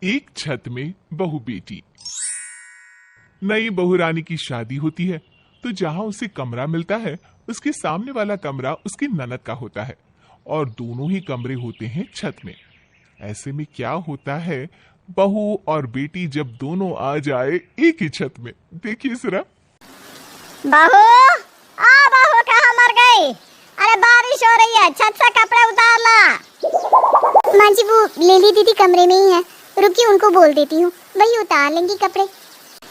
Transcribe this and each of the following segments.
एक छत में बहू बेटी। नई बहू रानी की शादी होती है तो जहां उसे कमरा मिलता है उसके सामने वाला कमरा उसकी ननद का होता है और दोनों ही कमरे होते हैं छत में। ऐसे में क्या होता है, बहू और बेटी जब दोनों आ जाए एक ही छत में, देखिए जरा। बहू, बहू कहाँ मर गई? अरे बारिश हो रही है, छत से कपड़े उतार ला। माँ जी वो लेली दीदी कमरे में ही है, रुकिए उनको बोल देती हूँ, वही उतार लेंगी कपड़े।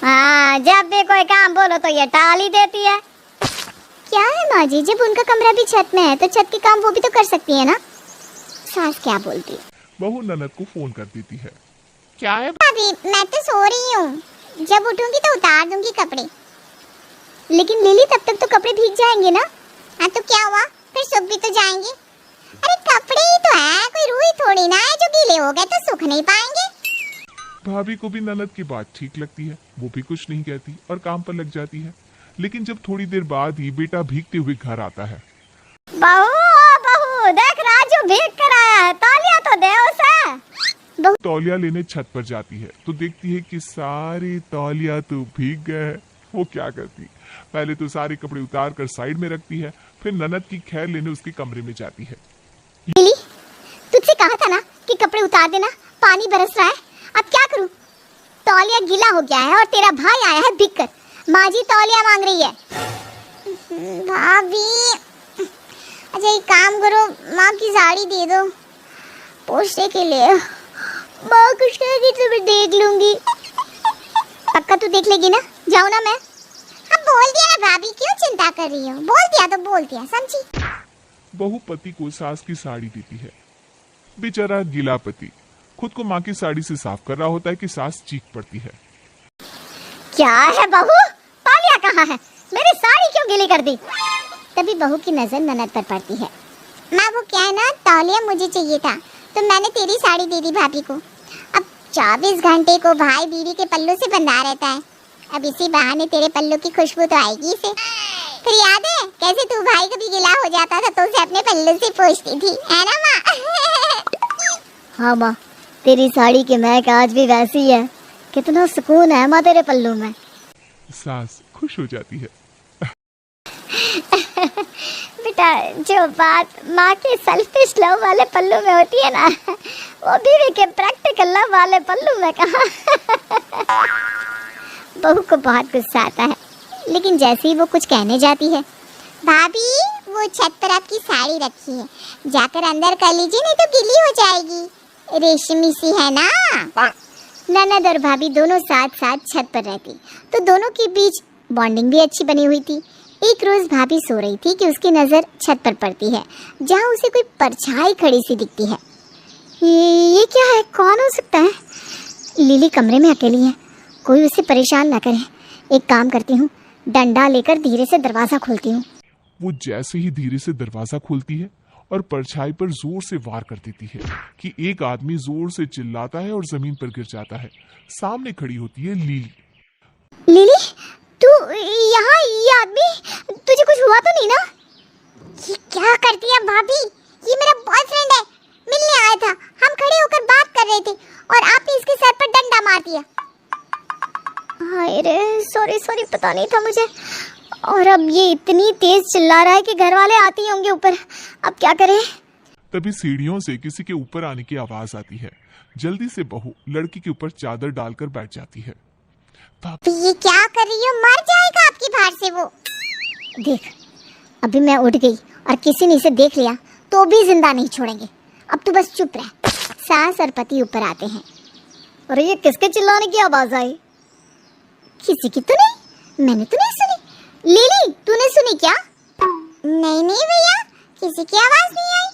हाँ, जब भी कोई काम बोलो तो ये टाल ही देती है। क्या है माँ जी, जब उनका कमरा भी छत में है तो छत के काम वो भी तो कर सकती है ना। सास क्या बोलती है? बहू ननद को फोन कर देती है। क्या है भाभी, मैं तो सो रही हूँ, जब उठूंगी तो उतार दूंगी कपड़े। लेकिन लिली तब तक तो कपड़े भीग जाएंगे ना। हाँ तो क्या हुआ, फिर सूख भी तो जाएंगे। अरे कपड़े ही तो है, कोई रूई थोड़ी ना है जो गीले हो गए तो सूख नहीं पाएंगे। भाभी को भी ननद की बात ठीक लगती है, वो भी कुछ नहीं कहती और काम पर लग जाती है। लेकिन जब थोड़ी देर बाद ही बेटा भीगते हुए घर आता है। बहू देख, राजू भीग कर आया है, तौलिया तो दे उसे। तौलिया लेने छत पर जाती है तो देखती है कि सारे तौलिया तो भीग गए हैं। वो क्या करती, पहले तो सारे कपड़े उतार कर साइड में रखती है, फिर ननद की खैर लेने उसके कमरे में जाती है। लिली, तुझसे कहा था ना कि कपड़े उतार देना, पानी बरस रहा है, अब क्या करूं? तौलिया गीला हो गया है और तेरा भाई आया है भीग कर। माँ जी तौलिया मांग रही है। भाभी, अच्छा एक काम करो, माँ की साड़ी दे दो पोछने के लिए। माँ कुछ कहेगी तो मैं देख लूंगी। पक्का तू देख लेगी ना? जाऊँ ना मैं? अब बोल दिया ना भाभी, क्यों चिंता कर रही हो? बोल दिया तो बोल दिया, समझी? बहू पति को सास की साड़ी देती है। बेचारा गीला पति खुद को माँ की साड़ी से साफ कर रहा होता है कि सास चीख पड़ती है। क्या है बहू, तौलिया कहाँ है? मेरी साड़ी क्यों गीली कर दी? तभी बहू की नजर ननद पर पड़ती है। माँ वो क्या है ना, तौलिया मुझे चाहिए था तो मैंने तेरी साड़ी दे दी भाभी को। अब 24 घंटे को भाई बीवी के पल्लू से बंधा रहता है, अब इसी बहाने तेरे पल्लू की खुशबू तो आएगी इसे। फिर याद है कैसे तू भाई कभी गिला हो जाता था तो उसे अपने पल्लू से पोंछती थी, है ना माँ? हाँ माँ, तेरी साड़ी की महक आज भी वैसी है। कितना सुकून है माँ तेरे पल्लू में। सास खुश हो जाती है। बेटा, जो बात माँ के सेल्फिश लव वाले पल्लू में होती है ना, वो बीवी के प्रैक्टिकल लव वाले पल्लू में कहाँ। बहू को बहुत गुस्सा आता है, लेकिन जैसे ही वो कुछ कहने जाती है, भाभी वो छत पर आपकी साड़ी रखी है, जाकर अंदर कर लीजिए नहीं तो गीली हो जाएगी, रेशमी सी है ना। ननद और भाभी दोनों साथ साथ छत पर रहती तो दोनों के बीच बॉन्डिंग भी अच्छी बनी हुई थी। एक रोज भाभी सो रही थी कि उसकी नजर छत पर पड़ती है जहाँ उसे कोई परछाई खड़ी सी दिखती है। ये क्या है, कौन हो सकता है? लिली कमरे में अकेली है, कोई उसे परेशान ना करे। एक काम करती हूँ, डंडा लेकर धीरे से दरवाजा खोलती हूँ। वो जैसे ही धीरे से दरवाजा खोलती है और परछाई पर जोर से वार कर देती है कि एक आदमी जोर से चिल्लाता है और जमीन पर गिर जाता है। सामने खड़ी होती है लीली। लिली, तू यहाँ? ये आदमी, तुझे कुछ हुआ तो नहीं ना? ये क्या करती है भाभी? ये मेरा बॉयफ्रेंड है, मिलने आया था, हम खड़े होकर बात कर रहे थे और आपने इसके सर पर डंडा मार दिया। हाय रे, सॉरी, पता नहीं था मुझे। और अब ये इतनी तेज चिल्ला रहा है कि घर वाले आते ही होंगे ऊपर, अब क्या करें? तभी सीढ़ियों से किसी के ऊपर आने की आवाज आती है। जल्दी से बहू लड़की के ऊपर चादर डालकर बैठ जाती है। ये क्या कर रही हो? मर जाएगा आपकी भार से वो। देख, अभी मैं उठ गई और किसी ने इसे देख लिया तो भी जिंदा नहीं छोड़ेंगे। अब तू बस चुप रह। सास और पति ऊपर आते हैं। अरे ये किसके चिल्लाने की आवाज आई? किसी की तो नहीं, मैंने तो नहीं सुनी। लिली, तूने सुनी क्या? नहीं भैया, किसी की आवाज नहीं आई।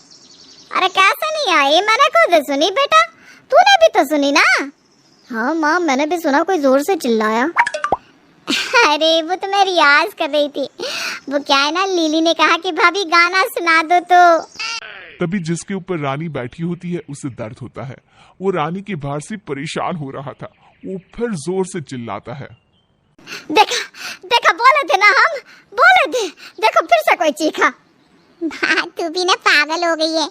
अरे कैसे नहीं आई? मैंने खुद सुनी बेटा, तूने भी तो सुनी ना? हाँ माँ, मैंने भी सुना, कोई जोर से चिल्लाया। अरे वो तो मैं रियाज कर रही थी। वो क्या है ना, लिली ने कहा कि भाभी गाना सुना दो तो। तभी जिसके ऊपर रानी बैठी होती है उसे दर्द होता है। वो रानी के भार से परेशान हो रहा था। वो फिर जोर से चिल्लाता है। देखा बोले थे ना हम, बोले थे। देखो फिर से कोई चीखा। तू भी ना पागल हो गई है।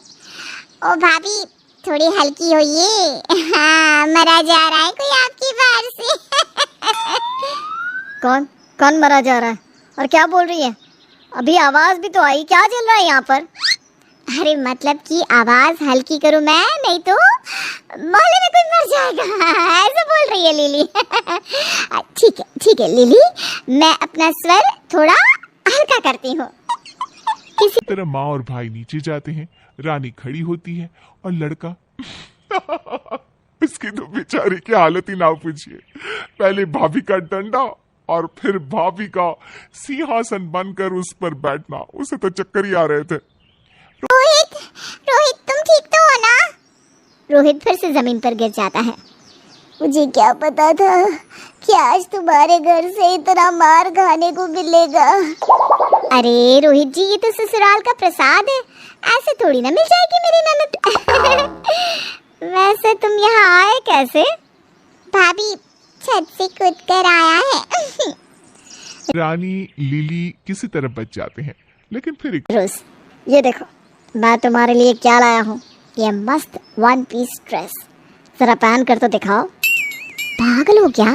ओ भाभी, थोड़ी हल्की होइए। हाँ, मरा जा रहा है कोई आपकी बार से। कौन कौन मरा जा रहा है और क्या बोल रही है? अभी आवाज भी तो आई, क्या चल रहा है यहाँ पर? अरे मतलब कि आवाज हल्की करूं मैं, नहीं तो मोहल्ले में कोई मर जाएगा। ऐसा बोल रही है लिली। ठीक है लिली, मैं अपना स्वर थोड़ा हल्का करती हूँ। किसी तरह माँ और भाई नीचे जाते हैं। रानी खड़ी होती है और लड़का इसकी तो बेचारी की हालत ही ना पूछिए। पहले भाभी का डंडा और फिर भाभी का सिंहासन बनकर उस पर बैठना, उसे तो चक्कर ही आ रहे थे। रोहित तुम ठीक तो हो ना? रोहित फिर से जमीन पर गिर जाता है। मुझे क्या पता था कि आज तुम्हारे घर से इतना मार खाने को मिलेगा। अरे रोहित जी, ये तो ससुराल का प्रसाद है, ऐसे थोड़ी ना मिल जाएगी मेरी ननद। वैसे तुम यहाँ आए कैसे? भाभी छत से कूद कर आया है। रानी लिली किसी तरह बच जाते हैं, लेकिन फिर एक रोज, ये देखो मैं तुम्हारे लिए क्या लाया हूँ। ये मस्त 1 पीस ड्रेस, जरा पहन कर तो दिखाओ। पागल हो क्या?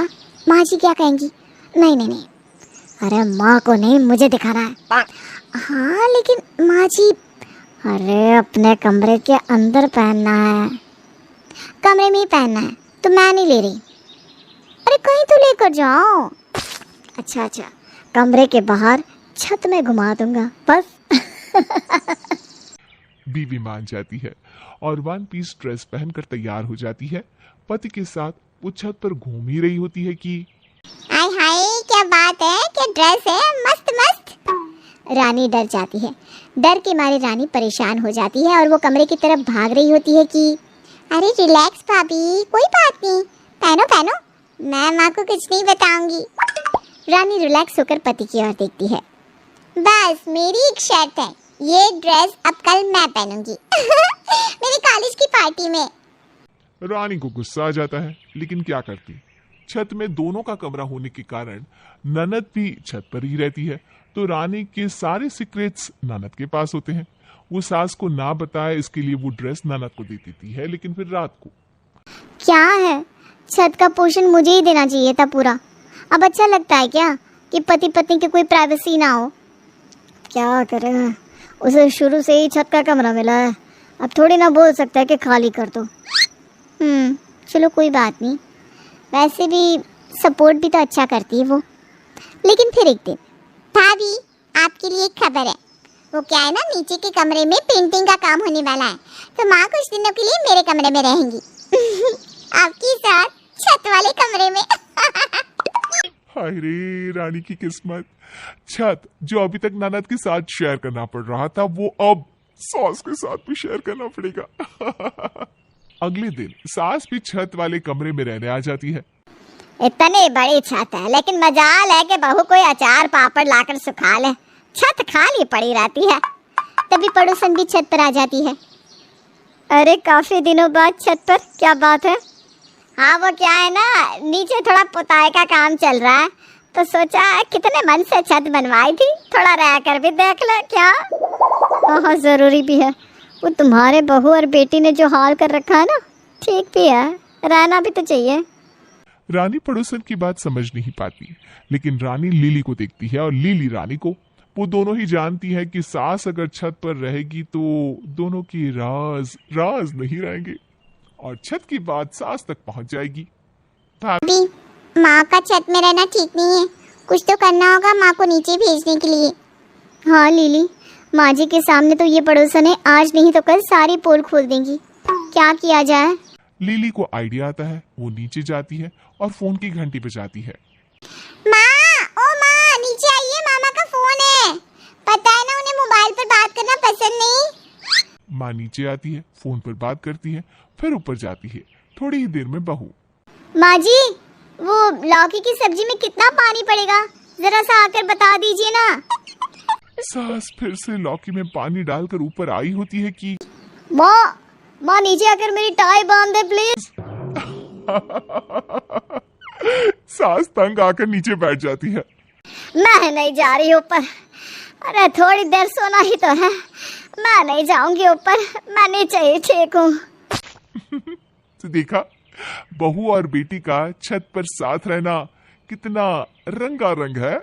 माँ जी क्या कहेंगी? नहीं, अरे माँ को नहीं, मुझे दिखाना है। हाँ लेकिन माँ जी। अरे अपने कमरे के अंदर पहनना है। कमरे में ही पहनना है तो मैं नहीं ले रही। अरे कहीं तो लेकर जाओ। अच्छा, कमरे के बाहर छत में घुमा दूंगा बस। बीवी मान जाती है और 1 पीस ड्रेस पहनकर तैयार हो जाती है। पति के साथ वो छत पर घूम ही रही होती है कि हाय हाय, क्या बात है, क्या ड्रेस है, मस्त मस्त। रानी डर जाती है। डर के मारे रानी परेशान हो जाती है और वो कमरे की तरफ भाग रही होती है कि अरे रिलैक्स भाभी, कोई बात नहीं, पहनो, मैं माँ को कुछ नहीं बताऊंगी। रानी रिलैक्स होकर पति की ओर देखती है। बस मेरी एक शर्त है, ये ड्रेस अब कल मैं पहनूंगी। मेरी कॉलेज की पार्टी में। रानी को गुस्सा आ जाता है, लेकिन क्या करती। छत में दोनों का कमरा होने के कारण ननद भी छत पर ही रहती है, तो रानी के सारे सीक्रेट्स ननद के पास होते हैं। वो सास को ना बताए इसके लिए वो ड्रेस ननद को दे देती है, लेकिन फिर रात को क्या है, छत का पोर्शन मुझे ही देना चाहिए था पूरा। अब अच्छा लगता है क्या कि पति पत्नी की कोई प्राइवेसी ना हो? क्या करे, उसे शुरू से ही छत का कमरा मिला है, अब थोड़ी ना बोल सकता है कि खाली कर दो। चलो कोई बात नहीं, वैसे भी सपोर्ट भी तो अच्छा करती है वो। लेकिन फिर एक दिन भाभी, आपके लिए एक खबर है। वो क्या है ना, नीचे के कमरे में पेंटिंग का काम होने वाला है, तो माँ कुछ दिनों के लिए मेरे कमरे में रहेंगी। आपके साथ छत वाले कमरे में। हाय रे रानी की किस्मत। छत जो अभी तक ननद के साथ शेयर करना पड़ रहा था, वो अब सास के साथ भी शेयर करना पड़ेगा। अगले दिन सास भी छत वाले कमरे में रहने आ जाती है। इतनी बड़ी छत है, लेकिन मजाल है कि बहू कोई अचार पापड़ लाकर सुखा ले, छत खाली पड़ी रहती है। तभी पड़ोसन भी छत पर आ जाती है। अरे काफी दिनों बाद छत पर, क्या बात है? हाँ वो क्या है ना, नीचे थोड़ा पुताई का काम चल रहा है, तो सोचा कितने मन से छत बनवाई थी, थोड़ा रह कर भी देख ले क्या। हाँ जरूरी भी है, वो तुम्हारे बहू और बेटी ने जो हाल कर रखा है ना, ठीक भी है, रहना भी तो चाहिए। रानी पड़ोसन की बात समझ नहीं पाती, लेकिन रानी लिली को देखती है और लिली रानी को। वो दोनों ही जानती है कि सास अगर छत पर रहेगी तो दोनों की राज नहीं रहेंगे और छत की बात सास तक पहुंच जाएगी। भाभी, माँ का छत में रहना ठीक नहीं है, कुछ तो करना होगा माँ को नीचे भेजने के लिए। हाँ लिली, माँ जी के सामने तो ये पड़ोसन है, आज नहीं तो कल सारी पोल खोल देंगी, क्या किया जाए? लिली को आइडिया आता है, वो नीचे जाती है और फोन की घंटी बजाती है। माँ, ओ माँ, नीचे आइए, मामा का फोन है। पता है ना उन्हें मोबाइल पर बात करना पसंद नहीं। माँ नीचे आती है, फोन पर बात करती है, फिर ऊपर जाती है। थोड़ी ही देर में बहू, माँ जी वो लौकी की सब्जी में कितना पानी पड़ेगा, जरा सा आकर बता दीजिए ना। सास फिर से लौकी में पानी डालकर ऊपर आई होती है कि माँ नीचे आकर मेरी टाई बांध दे प्लीज। सास तंग आकर नीचे बैठ जाती है। मैं नहीं जा रही ऊपर, अरे थोड़ी देर सोना ही तो है, मैं नहीं जाऊंगी ऊपर, मैं नीचे ही ठीक हूँ। तो देखा, बहू और बेटी का छत पर साथ रहना कितना रंगारंग है।